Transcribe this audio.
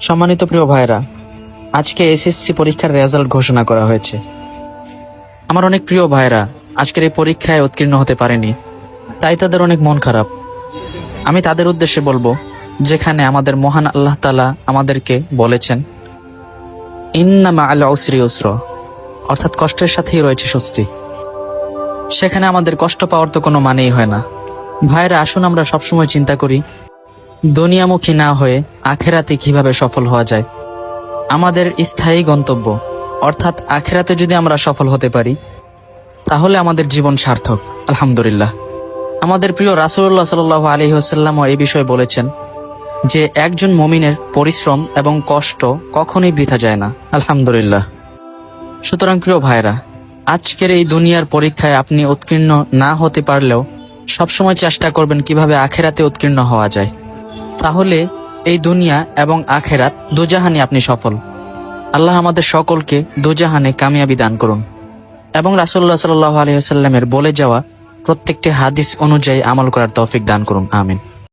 সম্মানিত প্রিয় ভাইরা, আজকে এসএসসি পরীক্ষার রেজাল্ট ঘোষণা করা হয়েছে। আমার অনেক প্রিয় ভাইরা আজকের এই পরীক্ষায় উত্তীর্ণ হতে পারেনি, তাই তাদের অনেক মন খারাপ। আমি তাদের উদ্দেশ্যে বলবো, যেখানে আমাদের মহান আল্লাহ তাআলা আমাদেরকে বলেছেন ইন্না মাআল উসরি ইউসরা, অর্থাৎ কষ্টের সাথেই রয়েছে স্বস্তি, সেখানে আমাদের কষ্ট পাওয়ার তো কোনো মানেই হয় না। ভাইরা, আসুন আমরা সবসময় চিন্তা করি দুনিয়ামুখী না হয়ে আখেরাতে কিভাবে সফল হওয়া যায়। আমাদের স্থায়ী গন্তব্য অর্থাৎ আখেরাতে যদি আমরা সফল হতে পারি, তাহলে আমাদের জীবন সার্থক। আলহামদুলিল্লাহ। আমাদের প্রিয় রাসূলুল্লাহ সাল্লাল্লাহু আলাইহি ওয়াসাল্লামও এই বিষয়ে বলেছেন যে একজন মুমিনের পরিশ্রম এবং কষ্ট কখনোই বৃথা যায় না। আলহামদুলিল্লাহ। সুতরাং প্রিয় ভাইরা, আজকের এই দুনিয়ার পরীক্ষায় আপনি উত্তীর্ণ না হতে পারলেও সবসময় চেষ্টা করবেন কিভাবে আখেরাতে উত্তীর্ণ হওয়া যায়। তাহলে এই দুনিয়া এবং আখেরাত দুজাহানে আপনি সফল। আল্লাহ আমাদের সকলকে দুজাহানে কামিয়াবি দান করুন এবং রাসূলুল্লাহ সাল্লাল্লাহু আলাইহি ওয়াসাল্লামের বলে যাওয়া প্রত্যেকটি হাদিস অনুযায়ী আমল করার তৌফিক দান করুন। আমিন।